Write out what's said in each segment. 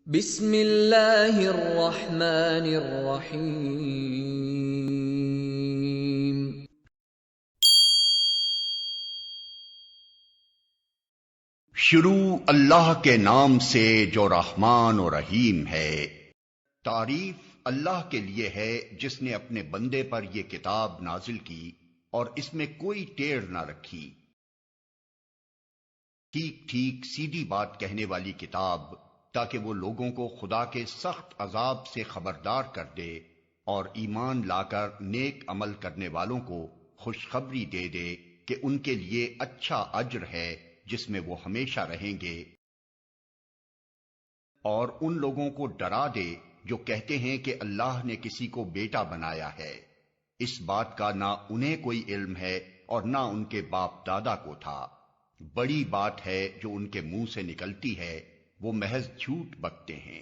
بسم اللہ الرحمن الرحیم۔ شروع اللہ کے نام سے جو رحمان و رحیم ہے۔ تعریف اللہ کے لیے ہے جس نے اپنے بندے پر یہ کتاب نازل کی اور اس میں کوئی ٹیڑھ نہ رکھی، ٹھیک ٹھیک سیدھی بات کہنے والی کتاب، تاکہ وہ لوگوں کو خدا کے سخت عذاب سے خبردار کر دے اور ایمان لا کر نیک عمل کرنے والوں کو خوشخبری دے دے کہ ان کے لیے اچھا اجر ہے جس میں وہ ہمیشہ رہیں گے، اور ان لوگوں کو ڈرا دے جو کہتے ہیں کہ اللہ نے کسی کو بیٹا بنایا ہے۔ اس بات کا نہ انہیں کوئی علم ہے اور نہ ان کے باپ دادا کو تھا۔ بڑی بات ہے جو ان کے منہ سے نکلتی ہے، وہ محض جھوٹ بکتے ہیں۔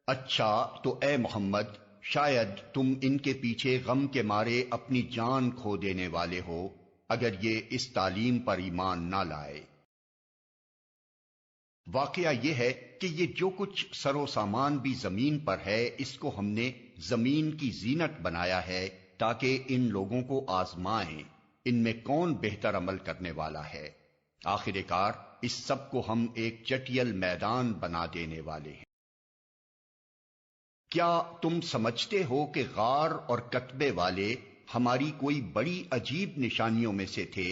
اچھا تو اے محمد، شاید تم ان کے پیچھے غم کے مارے اپنی جان کھو دینے والے ہو اگر یہ اس تعلیم پر ایمان نہ لائے۔ واقعہ یہ ہے کہ یہ جو کچھ سر و سامان بھی زمین پر ہے، اس کو ہم نے زمین کی زینت بنایا ہے تاکہ ان لوگوں کو آزمائیں ان میں کون بہتر عمل کرنے والا ہے۔ آخر کار اس سب کو ہم ایک چٹیل میدان بنا دینے والے ہیں۔ کیا تم سمجھتے ہو کہ غار اور کتبے والے ہماری کوئی بڑی عجیب نشانیوں میں سے تھے؟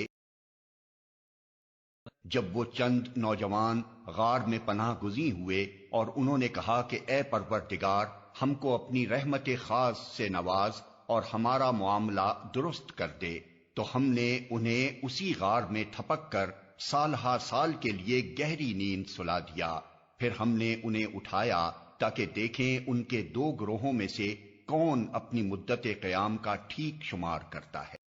جب وہ چند نوجوان غار میں پناہ گزین ہوئے اور انہوں نے کہا کہ اے پروردگار، ہم کو اپنی رحمت خاص سے نواز اور ہمارا معاملہ درست کر دے، تو ہم نے انہیں اسی غار میں تھپک کر سال ہا سال کے لیے گہری نیند سلا دیا۔ پھر ہم نے انہیں اٹھایا تاکہ دیکھیں ان کے دو گروہوں میں سے کون اپنی مدت قیام کا ٹھیک شمار کرتا ہے۔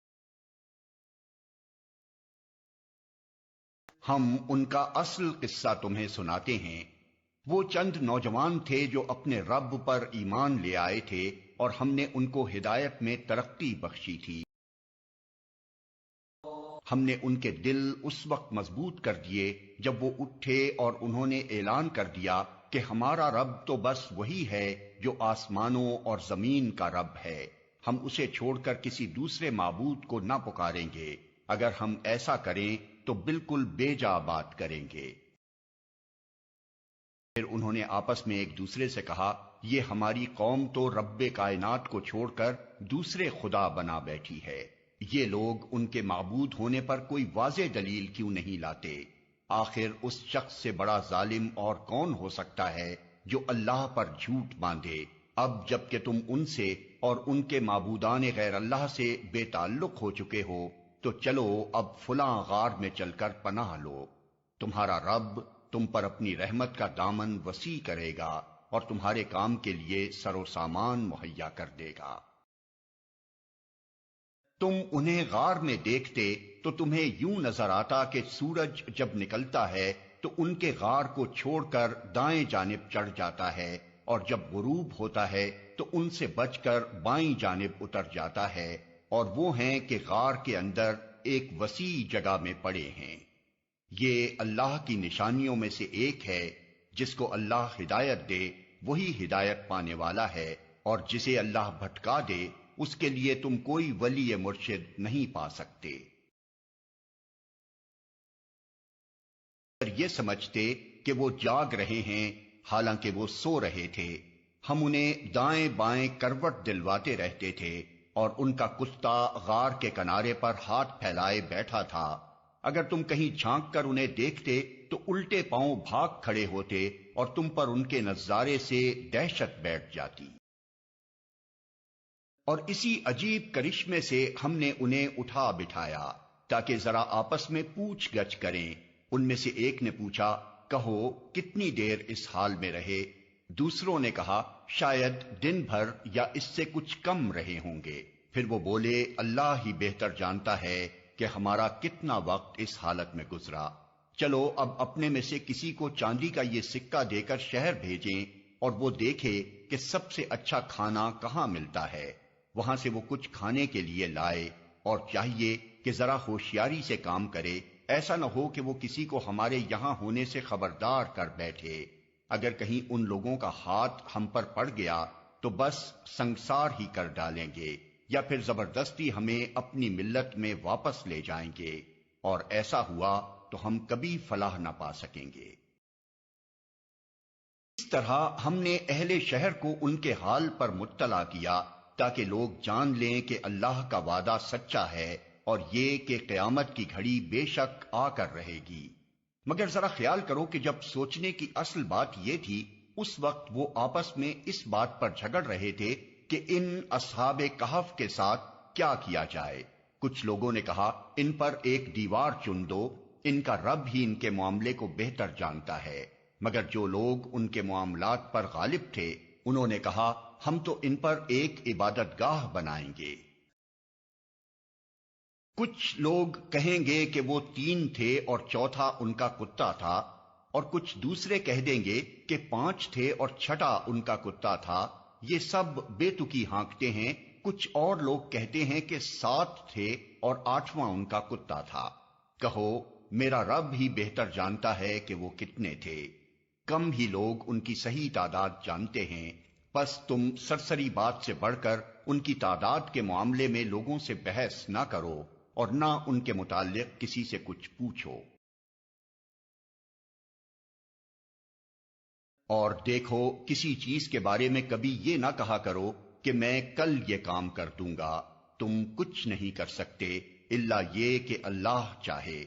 ہم ان کا اصل قصہ تمہیں سناتے ہیں۔ وہ چند نوجوان تھے جو اپنے رب پر ایمان لے آئے تھے اور ہم نے ان کو ہدایت میں ترقی بخشی تھی۔ ہم نے ان کے دل اس وقت مضبوط کر دیے جب وہ اٹھے اور انہوں نے اعلان کر دیا کہ ہمارا رب تو بس وہی ہے جو آسمانوں اور زمین کا رب ہے، ہم اسے چھوڑ کر کسی دوسرے معبود کو نہ پکاریں گے، اگر ہم ایسا کریں تو بالکل بے جا بات کریں گے۔ پھر انہوں نے آپس میں ایک دوسرے سے کہا، یہ ہماری قوم تو رب کائنات کو چھوڑ کر دوسرے خدا بنا بیٹھی ہے، یہ لوگ ان کے معبود ہونے پر کوئی واضح دلیل کیوں نہیں لاتے؟ آخر اس شخص سے بڑا ظالم اور کون ہو سکتا ہے جو اللہ پر جھوٹ باندھے؟ اب جب کہ تم ان سے اور ان کے معبودان غیر اللہ سے بے تعلق ہو چکے ہو، تو چلو اب فلاں غار میں چل کر پناہ لو، تمہارا رب تم پر اپنی رحمت کا دامن وسیع کرے گا اور تمہارے کام کے لیے سر و سامان مہیا کر دے گا۔ تم انہیں غار میں دیکھتے تو تمہیں یوں نظر آتا کہ سورج جب نکلتا ہے تو ان کے غار کو چھوڑ کر دائیں جانب چڑھ جاتا ہے، اور جب غروب ہوتا ہے تو ان سے بچ کر بائیں جانب اتر جاتا ہے، اور وہ ہیں کہ غار کے اندر ایک وسیع جگہ میں پڑے ہیں۔ یہ اللہ کی نشانیوں میں سے ایک ہے، جس کو اللہ ہدایت دے وہی ہدایت پانے والا ہے، اور جسے اللہ بھٹکا دے اس کے لیے تم کوئی ولی مرشد نہیں پا سکتے۔ اگر یہ سمجھتے کہ وہ جاگ رہے ہیں حالانکہ وہ سو رہے تھے، ہم انہیں دائیں بائیں کروٹ دلواتے رہتے تھے، اور ان کا کتا غار کے کنارے پر ہاتھ پھیلائے بیٹھا تھا۔ اگر تم کہیں جھانک کر انہیں دیکھتے تو الٹے پاؤں بھاگ کھڑے ہوتے اور تم پر ان کے نظارے سے دہشت بیٹھ جاتی۔ اور اسی عجیب کرشمے سے ہم نے انہیں اٹھا بٹھایا تاکہ ذرا آپس میں پوچھ گچھ کریں۔ ان میں سے ایک نے پوچھا، کہو کتنی دیر اس حال میں رہے؟ دوسروں نے کہا، شاید دن بھر یا اس سے کچھ کم رہے ہوں گے۔ پھر وہ بولے، اللہ ہی بہتر جانتا ہے کہ ہمارا کتنا وقت اس حالت میں گزرا۔ چلو اب اپنے میں سے کسی کو چاندی کا یہ سکہ دے کر شہر بھیجیں اور وہ دیکھے کہ سب سے اچھا کھانا کہاں ملتا ہے، وہاں سے وہ کچھ کھانے کے لیے لائے، اور چاہیے کہ ذرا ہوشیاری سے کام کرے، ایسا نہ ہو کہ وہ کسی کو ہمارے یہاں ہونے سے خبردار کر بیٹھے۔ اگر کہیں ان لوگوں کا ہاتھ ہم پر پڑ گیا تو بس سنگسار ہی کر ڈالیں گے، یا پھر زبردستی ہمیں اپنی ملت میں واپس لے جائیں گے، اور ایسا ہوا تو ہم کبھی فلاح نہ پا سکیں گے۔ اس طرح ہم نے اہل شہر کو ان کے حال پر مطلع کیا تاکہ لوگ جان لیں کہ اللہ کا وعدہ سچا ہے، اور یہ کہ قیامت کی گھڑی بے شک آ کر رہے گی۔ مگر ذرا خیال کرو کہ جب سوچنے کی اصل بات یہ تھی، اس وقت وہ آپس میں اس بات پر جھگڑ رہے تھے کہ ان اصحاب کہف کے ساتھ کیا کیا جائے۔ کچھ لوگوں نے کہا ان پر ایک دیوار چن دو، ان کا رب ہی ان کے معاملے کو بہتر جانتا ہے۔ مگر جو لوگ ان کے معاملات پر غالب تھے انہوں نے کہا ہم تو ان پر ایک عبادت گاہ بنائیں گے۔ کچھ لوگ کہیں گے کہ وہ 3 تھے اور چوتھا ان کا کتا تھا، اور کچھ دوسرے کہہ دیں گے کہ 5 تھے اور چھٹا ان کا کتا تھا۔ یہ سب بے تکی ہانکتے ہیں۔ کچھ اور لوگ کہتے ہیں کہ 7 تھے اور 8واں ان کا کتا تھا۔ کہو میرا رب ہی بہتر جانتا ہے کہ وہ کتنے تھے۔ کم ہی لوگ ان کی صحیح تعداد جانتے ہیں، پس تم سرسری بات سے بڑھ کر ان کی تعداد کے معاملے میں لوگوں سے بحث نہ کرو، اور نہ ان کے متعلق کسی سے کچھ پوچھو۔ اور دیکھو کسی چیز کے بارے میں کبھی یہ نہ کہا کرو کہ میں کل یہ کام کر دوں گا، تم کچھ نہیں کر سکتے الا یہ کہ اللہ چاہے۔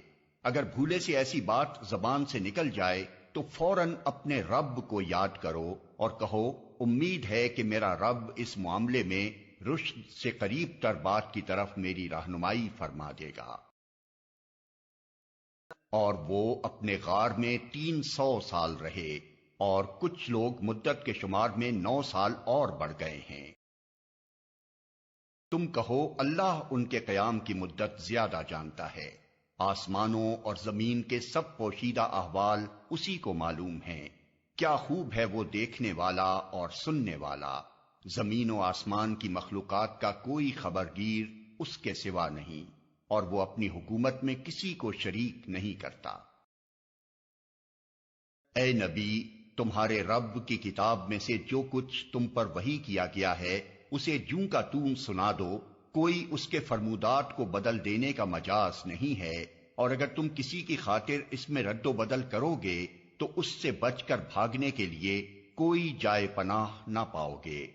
اگر بھولے سے ایسی بات زبان سے نکل جائے تو فوراً اپنے رب کو یاد کرو اور کہو امید ہے کہ میرا رب اس معاملے میں رشد سے قریب تر بات کی طرف میری رہنمائی فرما دے گا۔ اور وہ اپنے غار میں 300 سال رہے، اور کچھ لوگ مدت کے شمار میں 9 سال اور بڑھ گئے ہیں۔ تم کہو اللہ ان کے قیام کی مدت زیادہ جانتا ہے۔ آسمانوں اور زمین کے سب پوشیدہ احوال اسی کو معلوم ہیں۔ کیا خوب ہے وہ دیکھنے والا اور سننے والا۔ زمین و آسمان کی مخلوقات کا کوئی خبرگیر اس کے سوا نہیں، اور وہ اپنی حکومت میں کسی کو شریک نہیں کرتا۔ اے نبی، تمہارے رب کی کتاب میں سے جو کچھ تم پر وحی کیا گیا ہے اسے جوں کا توں سنا دو، کوئی اس کے فرمودات کو بدل دینے کا مجاز نہیں ہے، اور اگر تم کسی کی خاطر اس میں رد و بدل کرو گے تو اس سے بچ کر بھاگنے کے لیے کوئی جائے پناہ نہ پاؤ گے۔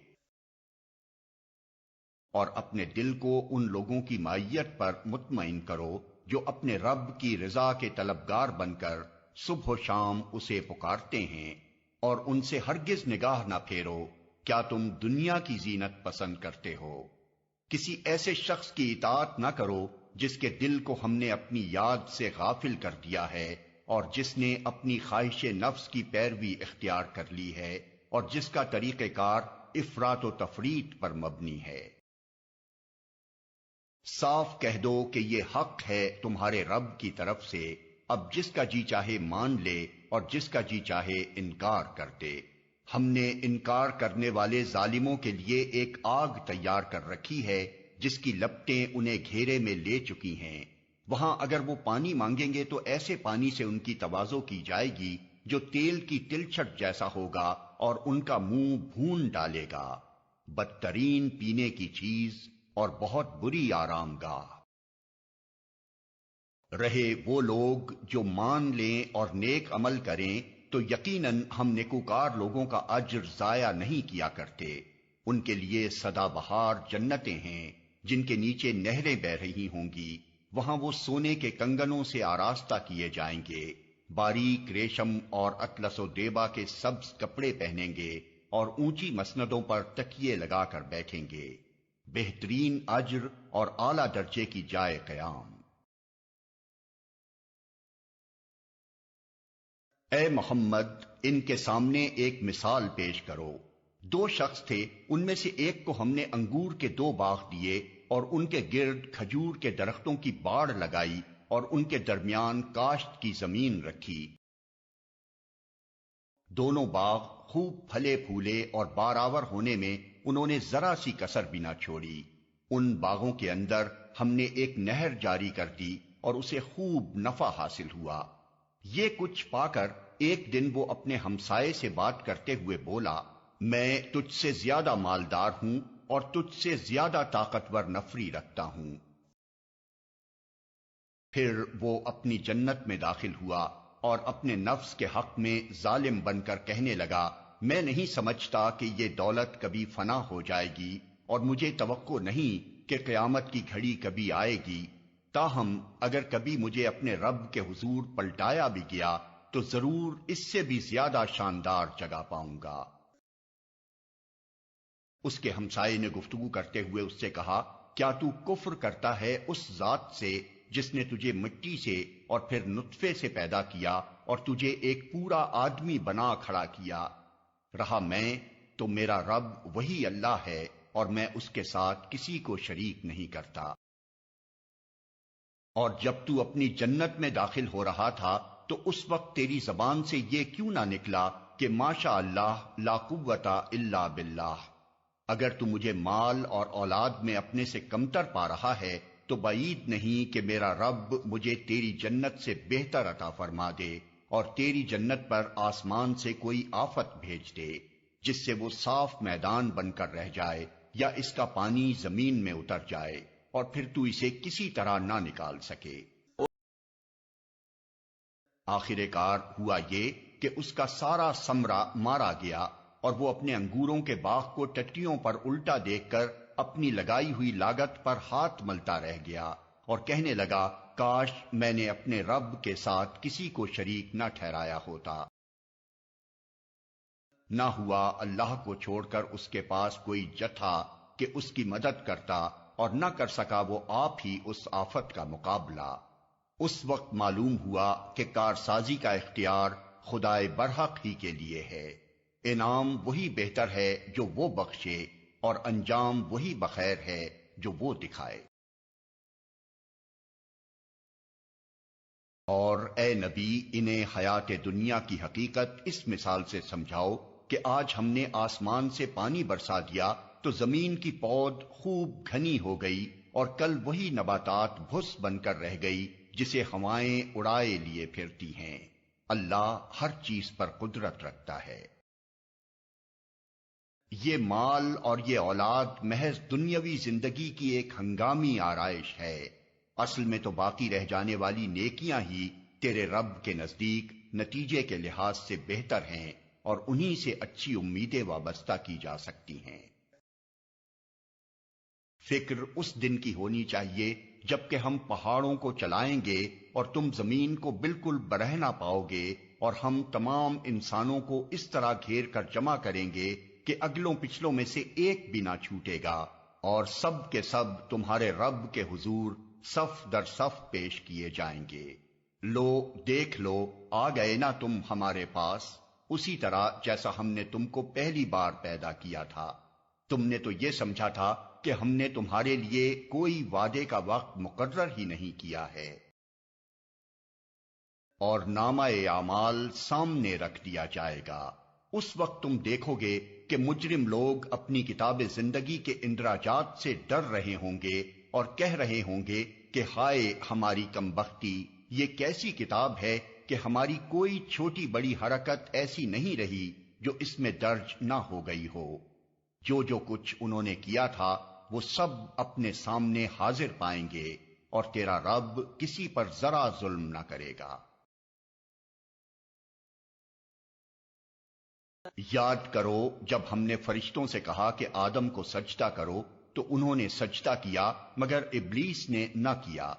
اور اپنے دل کو ان لوگوں کی مائیت پر مطمئن کرو جو اپنے رب کی رضا کے طلبگار بن کر صبح و شام اسے پکارتے ہیں، اور ان سے ہرگز نگاہ نہ پھیرو۔ کیا تم دنیا کی زینت پسند کرتے ہو؟ کسی ایسے شخص کی اطاعت نہ کرو جس کے دل کو ہم نے اپنی یاد سے غافل کر دیا ہے، اور جس نے اپنی خواہش نفس کی پیروی اختیار کر لی ہے، اور جس کا طریقہ کار افراط و تفریط پر مبنی ہے۔ صاف کہہ دو کہ یہ حق ہے تمہارے رب کی طرف سے، اب جس کا جی چاہے مان لے اور جس کا جی چاہے انکار کر دے۔ ہم نے انکار کرنے والے ظالموں کے لیے ایک آگ تیار کر رکھی ہے جس کی لپٹیں انہیں گھیرے میں لے چکی ہیں۔ وہاں اگر وہ پانی مانگیں گے تو ایسے پانی سے ان کی تواضع کی جائے گی جو تیل کی تلچھٹ جیسا ہوگا، اور ان کا منہ بھون ڈالے گا۔ بدترین پینے کی چیز اور بہت بری آرام گاہ۔ رہے وہ لوگ جو مان لیں اور نیک عمل کریں تو یقیناً ہم نیکوکار لوگوں کا اجر ضائع نہیں کیا کرتے۔ ان کے لیے سدا بہار جنتیں ہیں جن کے نیچے نہریں بہ رہی ہوں گی، وہاں وہ سونے کے کنگنوں سے آراستہ کیے جائیں گے، باریک ریشم اور اطلس و دیبا کے سبز کپڑے پہنیں گے، اور اونچی مسندوں پر تکیے لگا کر بیٹھیں گے۔ بہترین اجر اور اعلی درجے کی جائے قیام۔ اے محمد، ان کے سامنے ایک مثال پیش کرو۔ 2 شخص تھے، ان میں سے ایک کو ہم نے انگور کے 2 باغ دیے اور ان کے گرد کھجور کے درختوں کی باڑ لگائی اور ان کے درمیان کاشت کی زمین رکھی۔ دونوں باغ خوب پھلے پھولے اور بارآور ہونے میں انہوں نے ذرا سی کسر بھی نہ چھوڑی۔ ان باغوں کے اندر ہم نے ایک نہر جاری کر دی اور اسے خوب نفع حاصل ہوا۔ یہ کچھ پا کر ایک دن وہ اپنے ہمسائے سے بات کرتے ہوئے بولا، میں تجھ سے زیادہ مالدار ہوں اور تجھ سے زیادہ طاقتور نفری رکھتا ہوں۔ پھر وہ اپنی جنت میں داخل ہوا اور اپنے نفس کے حق میں ظالم بن کر کہنے لگا، میں نہیں سمجھتا کہ یہ دولت کبھی فنا ہو جائے گی اور مجھے توقع نہیں کہ قیامت کی گھڑی کبھی آئے گی، تاہم اگر کبھی مجھے اپنے رب کے حضور پلٹایا بھی گیا تو ضرور اس سے بھی زیادہ شاندار جگہ پاؤں گا۔ اس کے ہمسائے نے گفتگو کرتے ہوئے اس سے کہا، کیا تو کفر کرتا ہے اس ذات سے جس نے تجھے مٹی سے اور پھر نطفے سے پیدا کیا اور تجھے ایک پورا آدمی بنا کھڑا کیا؟ رہا میں تو میرا رب وہی اللہ ہے اور میں اس کے ساتھ کسی کو شریک نہیں کرتا۔ اور جب تو اپنی جنت میں داخل ہو رہا تھا تو اس وقت تیری زبان سے یہ کیوں نہ نکلا کہ ماشاء اللہ لا قوت الا باللہ؟ اگر تو مجھے مال اور اولاد میں اپنے سے کمتر پا رہا ہے تو بعید نہیں کہ میرا رب مجھے تیری جنت سے بہتر عطا فرما دے اور تیری جنت پر آسمان سے کوئی آفت بھیج دے جس سے وہ صاف میدان بن کر رہ جائے یا اس کا پانی زمین میں اتر جائے اور پھر تو اسے کسی طرح نہ نکال سکے۔ آخر کار ہوا یہ کہ اس کا سارا ثمرہ مارا گیا اور وہ اپنے انگوروں کے باغ کو ٹٹیوں پر الٹا دیکھ کر اپنی لگائی ہوئی لاگت پر ہاتھ ملتا رہ گیا اور کہنے لگا، کاش میں نے اپنے رب کے ساتھ کسی کو شریک نہ ٹھہرایا ہوتا۔ نہ ہوا اللہ کو چھوڑ کر اس کے پاس کوئی جتھا کہ اس کی مدد کرتا اور نہ کر سکا وہ آپ ہی اس آفت کا مقابلہ۔ اس وقت معلوم ہوا کہ کارسازی کا اختیار خدائے برحق ہی کے لیے ہے، انعام وہی بہتر ہے جو وہ بخشے اور انجام وہی بخیر ہے جو وہ دکھائے۔ اور اے نبی انہیں حیات دنیا کی حقیقت اس مثال سے سمجھاؤ کہ آج ہم نے آسمان سے پانی برسا دیا تو زمین کی پود خوب گھنی ہو گئی اور کل وہی نباتات بھس بن کر رہ گئی جسے ہوائیں اڑائے لیے پھرتی ہیں۔ اللہ ہر چیز پر قدرت رکھتا ہے۔ یہ مال اور یہ اولاد محض دنیاوی زندگی کی ایک ہنگامی آرائش ہے، اصل میں تو باقی رہ جانے والی نیکیاں ہی تیرے رب کے نزدیک نتیجے کے لحاظ سے بہتر ہیں اور انہی سے اچھی امیدیں وابستہ کی جا سکتی ہیں۔ فکر اس دن کی ہونی چاہیے جبکہ ہم پہاڑوں کو چلائیں گے اور تم زمین کو بالکل برہنہ پاؤ گے اور ہم تمام انسانوں کو اس طرح گھیر کر جمع کریں گے کہ اگلوں پچھلوں میں سے ایک بھی نہ چھوٹے گا، اور سب کے سب تمہارے رب کے حضور صف در صف پیش کیے جائیں گے۔ لو دیکھ لو آ گئے نا تم ہمارے پاس، اسی طرح جیسا ہم نے تم کو پہلی بار پیدا کیا تھا۔ تم نے تو یہ سمجھا تھا کہ ہم نے تمہارے لیے کوئی وعدے کا وقت مقرر ہی نہیں کیا ہے، اور نامہ اعمال سامنے رکھ دیا جائے گا۔ اس وقت تم دیکھو گے کہ مجرم لوگ اپنی کتاب زندگی کے اندراجات سے ڈر رہے ہوں گے اور کہہ رہے ہوں گے کہ ہائے ہماری کمبختی، یہ کیسی کتاب ہے کہ ہماری کوئی چھوٹی بڑی حرکت ایسی نہیں رہی جو اس میں درج نہ ہو گئی ہو۔ جو کچھ انہوں نے کیا تھا وہ سب اپنے سامنے حاضر پائیں گے اور تیرا رب کسی پر ذرا ظلم نہ کرے گا۔ یاد کرو جب ہم نے فرشتوں سے کہا کہ آدم کو سجدہ کرو تو انہوں نے سجدہ کیا مگر ابلیس نے نہ کیا،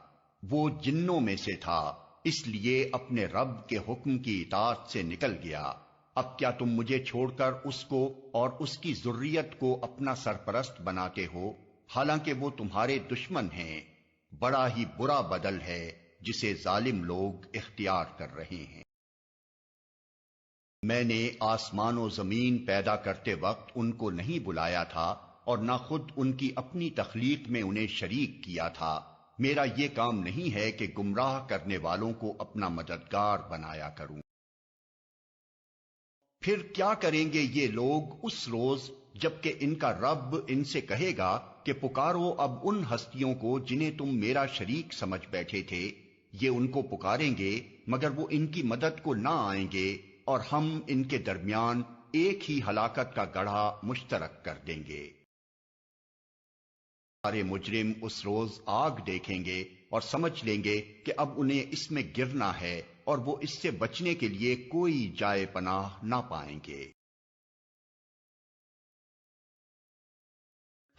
وہ جنوں میں سے تھا، اس لیے اپنے رب کے حکم کی اطاعت سے نکل گیا۔ اب کیا تم مجھے چھوڑ کر اس کو اور اس کی ذریت کو اپنا سرپرست بناتے ہو، حالانکہ وہ تمہارے دشمن ہیں؟ بڑا ہی برا بدل ہے جسے ظالم لوگ اختیار کر رہے ہیں۔ میں نے آسمان و زمین پیدا کرتے وقت ان کو نہیں بلایا تھا اور نہ خود ان کی اپنی تخلیق میں انہیں شریک کیا تھا۔ میرا یہ کام نہیں ہے کہ گمراہ کرنے والوں کو اپنا مددگار بنایا کروں۔ پھر کیا کریں گے یہ لوگ اس روز جبکہ ان کا رب ان سے کہے گا کہ پکارو اب ان ہستیوں کو جنہیں تم میرا شریک سمجھ بیٹھے تھے، یہ ان کو پکاریں گے مگر وہ ان کی مدد کو نہ آئیں گے، اور ہم ان کے درمیان ایک ہی ہلاکت کا گڑھا مشترک کر دیں گے۔ سارے مجرم اس روز آگ دیکھیں گے اور سمجھ لیں گے کہ اب انہیں اس میں گرنا ہے، اور وہ اس سے بچنے کے لیے کوئی جائے پناہ نہ پائیں گے۔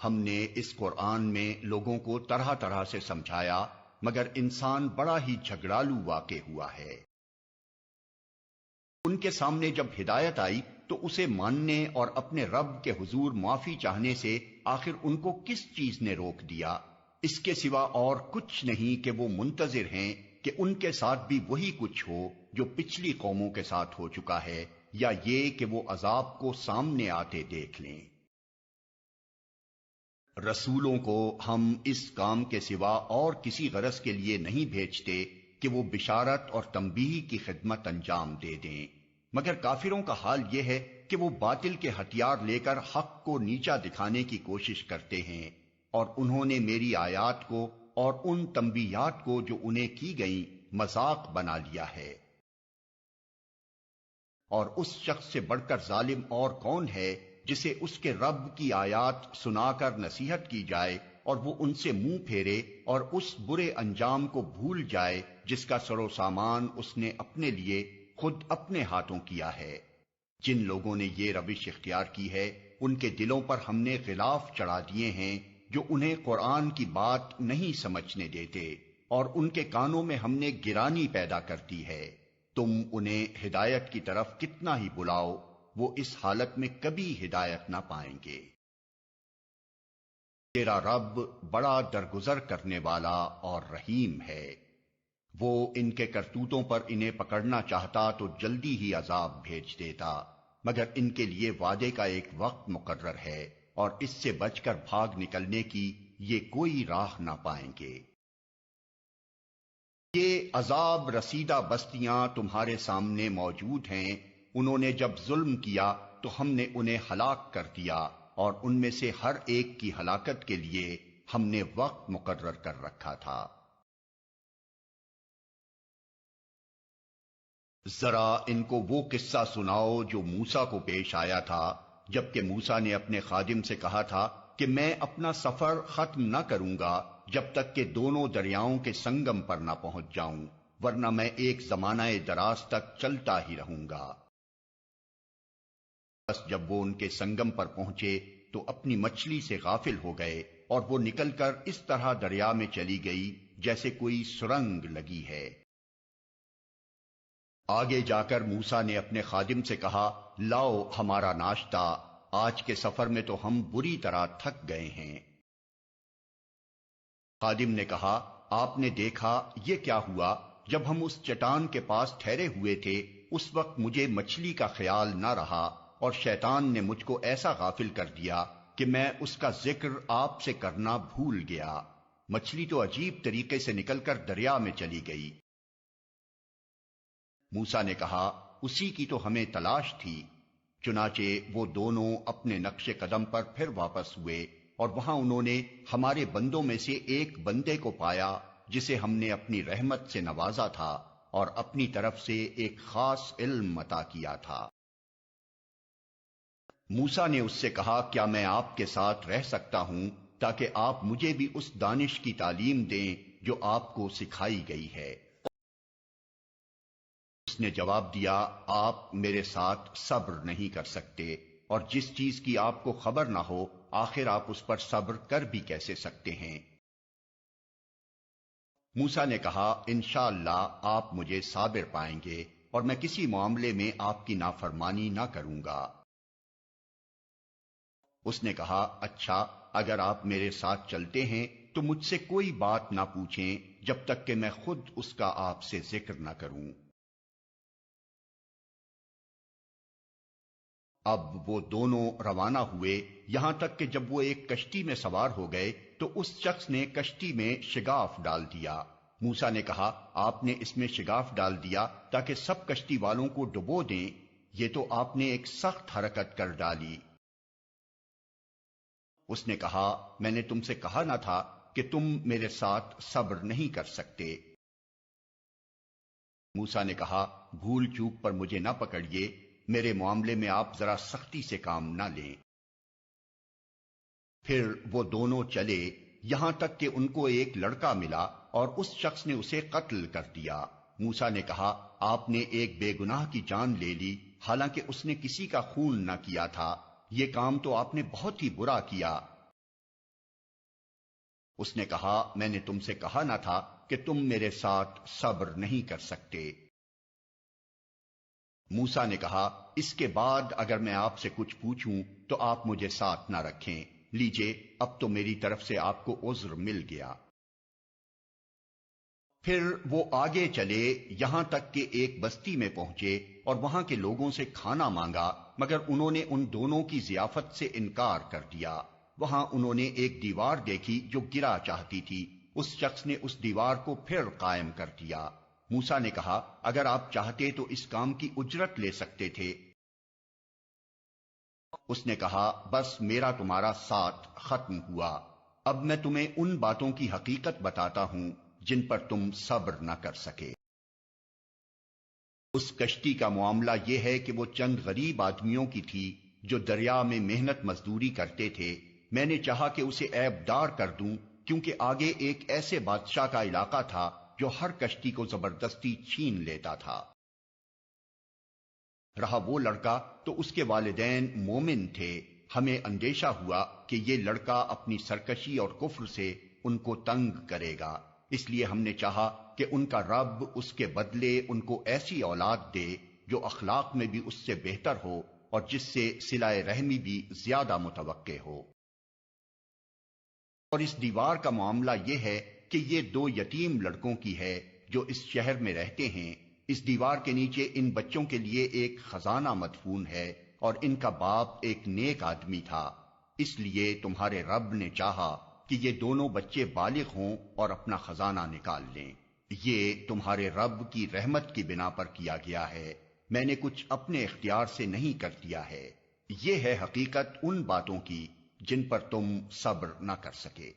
ہم نے اس قرآن میں لوگوں کو طرح طرح سے سمجھایا، مگر انسان بڑا ہی جھگڑالو واقع ہوا ہے۔ ان کے سامنے جب ہدایت آئی تو اسے ماننے اور اپنے رب کے حضور معافی چاہنے سے آخر ان کو کس چیز نے روک دیا؟ اس کے سوا اور کچھ نہیں کہ وہ منتظر ہیں کہ ان کے ساتھ بھی وہی کچھ ہو جو پچھلی قوموں کے ساتھ ہو چکا ہے، یا یہ کہ وہ عذاب کو سامنے آتے دیکھ لیں۔ رسولوں کو ہم اس کام کے سوا اور کسی غرض کے لیے نہیں بھیجتے کہ وہ بشارت اور تنبیہ کی خدمت انجام دے دیں، مگر کافروں کا حال یہ ہے کہ وہ باطل کے ہتھیار لے کر حق کو نیچا دکھانے کی کوشش کرتے ہیں، اور انہوں نے میری آیات کو اور ان تنبیہات کو جو انہیں کی گئیں مذاق بنا لیا ہے۔ اور اس شخص سے بڑھ کر ظالم اور کون ہے جسے اس کے رب کی آیات سنا کر نصیحت کی جائے اور وہ ان سے منہ پھیرے اور اس برے انجام کو بھول جائے جس کا سر و سامان اس نے اپنے لیے خود اپنے ہاتھوں کیا ہے۔ جن لوگوں نے یہ روش اختیار کی ہے ان کے دلوں پر ہم نے غلاف چڑھا دیے ہیں جو انہیں قرآن کی بات نہیں سمجھنے دیتے، اور ان کے کانوں میں ہم نے گرانی پیدا کر دی ہے۔ تم انہیں ہدایت کی طرف کتنا ہی بلاؤ، وہ اس حالت میں کبھی ہدایت نہ پائیں گے۔ تیرا رب بڑا درگزر کرنے والا اور رحیم ہے۔ وہ ان کے کرتوتوں پر انہیں پکڑنا چاہتا تو جلدی ہی عذاب بھیج دیتا، مگر ان کے لیے وعدے کا ایک وقت مقرر ہے، اور اس سے بچ کر بھاگ نکلنے کی یہ کوئی راہ نہ پائیں گے۔ یہ عذاب رسیدہ بستیاں تمہارے سامنے موجود ہیں، انہوں نے جب ظلم کیا تو ہم نے انہیں ہلاک کر دیا، اور ان میں سے ہر ایک کی ہلاکت کے لیے ہم نے وقت مقرر کر رکھا تھا۔ ذرا ان کو وہ قصہ سناؤ جو موسیٰ کو پیش آیا تھا، جبکہ موسیٰ نے اپنے خادم سے کہا تھا کہ میں اپنا سفر ختم نہ کروں گا جب تک کہ دونوں دریاؤں کے سنگم پر نہ پہنچ جاؤں، ورنہ میں ایک زمانہ دراز تک چلتا ہی رہوں گا۔ بس جب وہ ان کے سنگم پر پہنچے تو اپنی مچھلی سے غافل ہو گئے، اور وہ نکل کر اس طرح دریا میں چلی گئی جیسے کوئی سرنگ لگی ہے۔ آگے جا کر موسیٰ نے اپنے خادم سے کہا، لاؤ ہمارا ناشتہ، آج کے سفر میں تو ہم بری طرح تھک گئے ہیں۔ خادم نے کہا، آپ نے دیکھا یہ کیا ہوا؟ جب ہم اس چٹان کے پاس ٹھہرے ہوئے تھے اس وقت مجھے مچھلی کا خیال نہ رہا، اور شیطان نے مجھ کو ایسا غافل کر دیا کہ میں اس کا ذکر آپ سے کرنا بھول گیا۔ مچھلی تو عجیب طریقے سے نکل کر دریا میں چلی گئی۔ موسیٰ نے کہا، اسی کی تو ہمیں تلاش تھی۔ چنانچہ وہ دونوں اپنے نقش قدم پر پھر واپس ہوئے، اور وہاں انہوں نے ہمارے بندوں میں سے ایک بندے کو پایا جسے ہم نے اپنی رحمت سے نوازا تھا اور اپنی طرف سے ایک خاص علم عطا کیا تھا۔ موسیٰ نے اس سے کہا، کیا میں آپ کے ساتھ رہ سکتا ہوں تاکہ آپ مجھے بھی اس دانش کی تعلیم دیں جو آپ کو سکھائی گئی ہے؟ اس نے جواب دیا، آپ میرے ساتھ صبر نہیں کر سکتے، اور جس چیز کی آپ کو خبر نہ ہو آخر آپ اس پر صبر کر بھی کیسے سکتے ہیں؟ موسیٰ نے کہا، انشاءاللہ آپ مجھے صابر پائیں گے، اور میں کسی معاملے میں آپ کی نافرمانی نہ کروں گا۔ اس نے کہا، اچھا اگر آپ میرے ساتھ چلتے ہیں تو مجھ سے کوئی بات نہ پوچھیں جب تک کہ میں خود اس کا آپ سے ذکر نہ کروں۔ اب وہ دونوں روانہ ہوئے، یہاں تک کہ جب وہ ایک کشتی میں سوار ہو گئے تو اس شخص نے کشتی میں شگاف ڈال دیا۔ موسیٰ نے کہا، آپ نے اس میں شگاف ڈال دیا تاکہ سب کشتی والوں کو ڈبو دیں، یہ تو آپ نے ایک سخت حرکت کر ڈالی۔ اس نے کہا، میں نے تم سے کہا نہ تھا کہ تم میرے ساتھ صبر نہیں کر سکتے؟ موسیٰ نے کہا بھول چوک پر مجھے نہ پکڑیے، میرے معاملے میں آپ ذرا سختی سے کام نہ لیں۔ پھر وہ دونوں چلے یہاں تک کہ ان کو ایک لڑکا ملا اور اس شخص نے اسے قتل کر دیا۔ موسیٰ نے کہا آپ نے ایک بے گناہ کی جان لے لی، حالانکہ اس نے کسی کا خون نہ کیا تھا، یہ کام تو آپ نے بہت ہی برا کیا۔ اس نے کہا میں نے تم سے کہا نہ تھا کہ تم میرے ساتھ صبر نہیں کر سکتے۔ موسیٰ نے کہا اس کے بعد اگر میں آپ سے کچھ پوچھوں تو آپ مجھے ساتھ نہ رکھیں، لیجئے اب تو میری طرف سے آپ کو عذر مل گیا۔ پھر وہ آگے چلے یہاں تک کہ ایک بستی میں پہنچے اور وہاں کے لوگوں سے کھانا مانگا، مگر انہوں نے ان دونوں کی ضیافت سے انکار کر دیا۔ وہاں انہوں نے ایک دیوار دیکھی جو گرا چاہتی تھی، اس شخص نے اس دیوار کو پھر قائم کر دیا۔ موسیٰ نے کہا اگر آپ چاہتے تو اس کام کی اجرت لے سکتے تھے۔ اس نے کہا بس میرا تمہارا ساتھ ختم ہوا، اب میں تمہیں ان باتوں کی حقیقت بتاتا ہوں جن پر تم صبر نہ کر سکے۔ اس کشتی کا معاملہ یہ ہے کہ وہ چند غریب آدمیوں کی تھی جو دریا میں محنت مزدوری کرتے تھے۔ میں نے چاہا کہ اسے عیب دار کر دوں، کیونکہ آگے ایک ایسے بادشاہ کا علاقہ تھا جو ہر کشتی کو زبردستی چھین لیتا تھا۔ رہا وہ لڑکا تو اس کے والدین مومن تھے، ہمیں اندیشہ ہوا کہ یہ لڑکا اپنی سرکشی اور کفر سے ان کو تنگ کرے گا، اس لیے ہم نے چاہا کہ ان کا رب اس کے بدلے ان کو ایسی اولاد دے جو اخلاق میں بھی اس سے بہتر ہو اور جس سے صلہ رحمی بھی زیادہ متوقع ہو۔ اور اس دیوار کا معاملہ یہ ہے کہ یہ دو یتیم لڑکوں کی ہے جو اس شہر میں رہتے ہیں۔ اس دیوار کے نیچے ان بچوں کے لیے ایک خزانہ مدفون ہے اور ان کا باپ ایک نیک آدمی تھا، اس لیے تمہارے رب نے چاہا کہ یہ دونوں بچے بالغ ہوں اور اپنا خزانہ نکال لیں۔ یہ تمہارے رب کی رحمت کی بنا پر کیا گیا ہے، میں نے کچھ اپنے اختیار سے نہیں کر دیا ہے۔ یہ ہے حقیقت ان باتوں کی جن پر تم صبر نہ کر سکے۔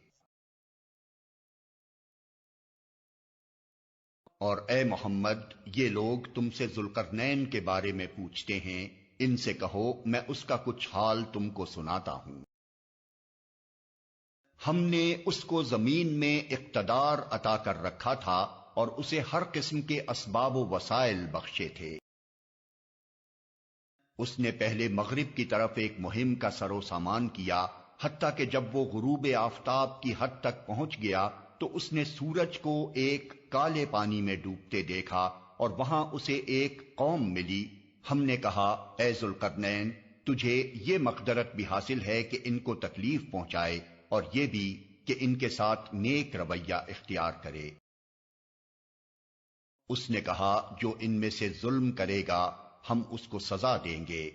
اور اے محمد یہ لوگ تم سے ذوالقرنین کے بارے میں پوچھتے ہیں، ان سے کہو میں اس کا کچھ حال تم کو سناتا ہوں۔ ہم نے اس کو زمین میں اقتدار عطا کر رکھا تھا اور اسے ہر قسم کے اسباب و وسائل بخشے تھے۔ اس نے پہلے مغرب کی طرف ایک مہم کا سر و سامان کیا، حتیٰ کہ جب وہ غروب آفتاب کی حد تک پہنچ گیا تو اس نے سورج کو ایک کالے پانی میں ڈوبتے دیکھا اور وہاں اسے ایک قوم ملی۔ ہم نے کہا اے ذوالقرنین تجھے یہ مقدرت بھی حاصل ہے کہ ان کو تکلیف پہنچائے اور یہ بھی کہ ان کے ساتھ نیک رویہ اختیار کرے۔ اس نے کہا جو ان میں سے ظلم کرے گا ہم اس کو سزا دیں گے،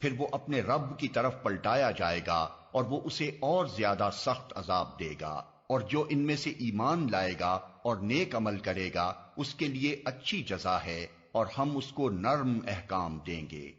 پھر وہ اپنے رب کی طرف پلٹایا جائے گا اور وہ اسے اور زیادہ سخت عذاب دے گا، اور جو ان میں سے ایمان لائے گا اور نیک عمل کرے گا اس کے لیے اچھی جزا ہے اور ہم اس کو نرم احکام دیں گے۔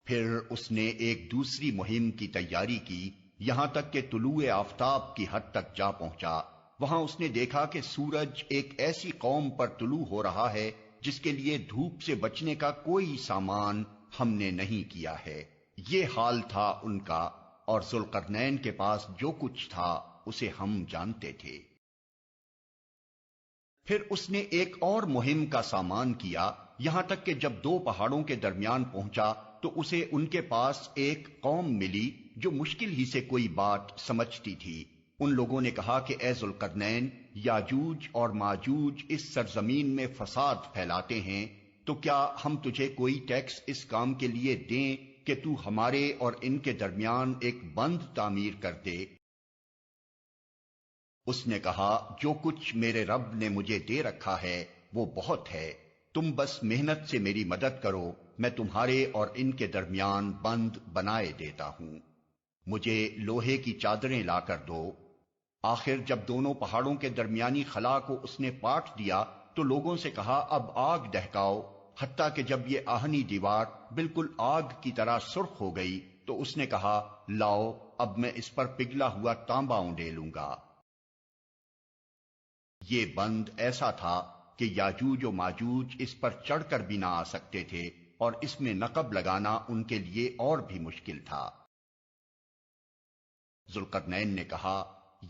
پھر اس نے ایک دوسری مہم کی تیاری کی یہاں تک کہ طلوع آفتاب کی حد تک جا پہنچا۔ وہاں اس نے دیکھا کہ سورج ایک ایسی قوم پر طلوع ہو رہا ہے جس کے لیے دھوپ سے بچنے کا کوئی سامان ہم نے نہیں کیا ہے۔ یہ حال تھا ان کا، اور ذوالقرنین کے پاس جو کچھ تھا اسے ہم جانتے تھے۔ پھر اس نے ایک اور مہم کا سامان کیا یہاں تک کہ جب دو پہاڑوں کے درمیان پہنچا تو اسے ان کے پاس ایک قوم ملی جو مشکل ہی سے کوئی بات سمجھتی تھی۔ ان لوگوں نے کہا کہ اے ذوالقرنین یاجوج اور ماجوج اس سرزمین میں فساد پھیلاتے ہیں، تو کیا ہم تجھے کوئی ٹیکس اس کام کے لیے دیں کہ تو ہمارے اور ان کے درمیان ایک بند تعمیر کر دے؟ اس نے کہا جو کچھ میرے رب نے مجھے دے رکھا ہے وہ بہت ہے، تم بس محنت سے میری مدد کرو، میں تمہارے اور ان کے درمیان بند بنائے دیتا ہوں۔ مجھے لوہے کی چادریں لا کر دو۔ آخر جب دونوں پہاڑوں کے درمیانی خلا کو اس نے پاٹ دیا تو لوگوں سے کہا اب آگ دہکاؤ، حتیٰ کہ جب یہ آہنی دیوار بالکل آگ کی طرح سرخ ہو گئی تو اس نے کہا لاؤ اب میں اس پر پگھلا ہوا تانبا اونڈے لوں گا۔ یہ بند ایسا تھا کہ یاجوج و ماجوج اس پر چڑھ کر بھی نہ آ سکتے تھے اور اس میں نقب لگانا ان کے لیے اور بھی مشکل تھا۔ ذوالقرنین نے کہا،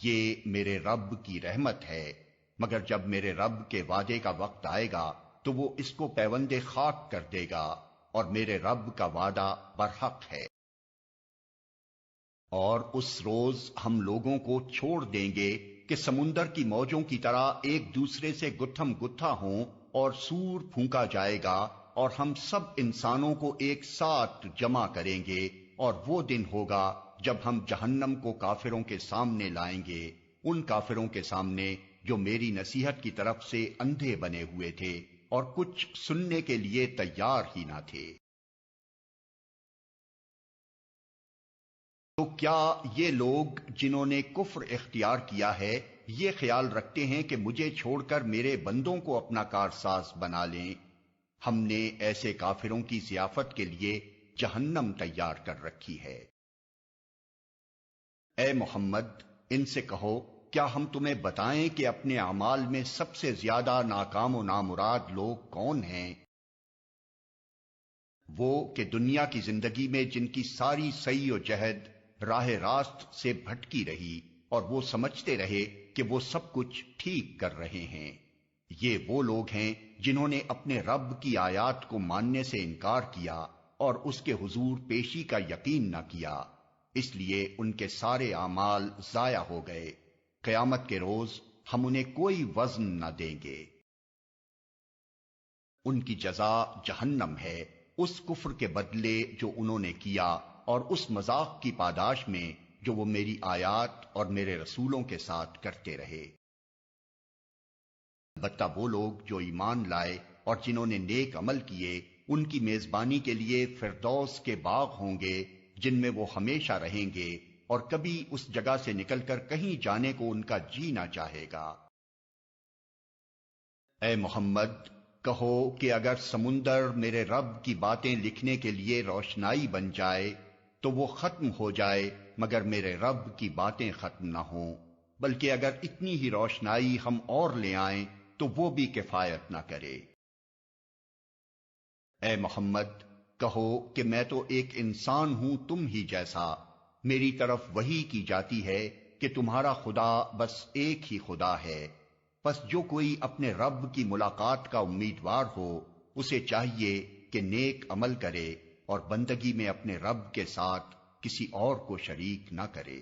یہ میرے رب کی رحمت ہے، مگر جب میرے رب کے وعدے کا وقت آئے گا تو وہ اس کو پیوند خاک کر دے گا، اور میرے رب کا وعدہ برحق ہے۔ اور اس روز ہم لوگوں کو چھوڑ دیں گے کہ سمندر کی موجوں کی طرح ایک دوسرے سے گتھم گتھا ہوں، اور سور پھونکا جائے گا، اور ہم سب انسانوں کو ایک ساتھ جمع کریں گے، اور وہ دن ہوگا جب ہم جہنم کو کافروں کے سامنے لائیں گے، ان کافروں کے سامنے جو میری نصیحت کی طرف سے اندھے بنے ہوئے تھے اور کچھ سننے کے لیے تیار ہی نہ تھے۔ تو کیا یہ لوگ جنہوں نے کفر اختیار کیا ہے یہ خیال رکھتے ہیں کہ مجھے چھوڑ کر میرے بندوں کو اپنا کارساز بنا لیں؟ ہم نے ایسے کافروں کی ضیافت کے لیے جہنم تیار کر رکھی ہے۔ اے محمد، ان سے کہو، کیا ہم تمہیں بتائیں کہ اپنے اعمال میں سب سے زیادہ ناکام و نامراد لوگ کون ہیں؟ وہ کہ دنیا کی زندگی میں جن کی ساری سعی و جہد راہ راست سے بھٹکی رہی اور وہ سمجھتے رہے کہ وہ سب کچھ ٹھیک کر رہے ہیں۔ یہ وہ لوگ ہیں جنہوں نے اپنے رب کی آیات کو ماننے سے انکار کیا اور اس کے حضور پیشی کا یقین نہ کیا، اس لیے ان کے سارے اعمال ضائع ہو گئے۔ قیامت کے روز ہم انہیں کوئی وزن نہ دیں گے۔ ان کی جزا جہنم ہے، اس کفر کے بدلے جو انہوں نے کیا اور اس مذاق کی پاداش میں جو وہ میری آیات اور میرے رسولوں کے ساتھ کرتے رہے۔ البتہ وہ لوگ جو ایمان لائے اور جنہوں نے نیک عمل کیے، ان کی میزبانی کے لیے فردوس کے باغ ہوں گے جن میں وہ ہمیشہ رہیں گے، اور کبھی اس جگہ سے نکل کر کہیں جانے کو ان کا جی نہ چاہے گا۔ اے محمد، کہو کہ اگر سمندر میرے رب کی باتیں لکھنے کے لیے روشنائی بن جائے تو وہ ختم ہو جائے، مگر میرے رب کی باتیں ختم نہ ہوں، بلکہ اگر اتنی ہی روشنائی ہم اور لے آئیں تو وہ بھی کفایت نہ کرے۔ اے محمد، کہو کہ میں تو ایک انسان ہوں تم ہی جیسا، میری طرف وحی کی جاتی ہے کہ تمہارا خدا بس ایک ہی خدا ہے، پس جو کوئی اپنے رب کی ملاقات کا امیدوار ہو اسے چاہیے کہ نیک عمل کرے اور بندگی میں اپنے رب کے ساتھ کسی اور کو شریک نہ کرے۔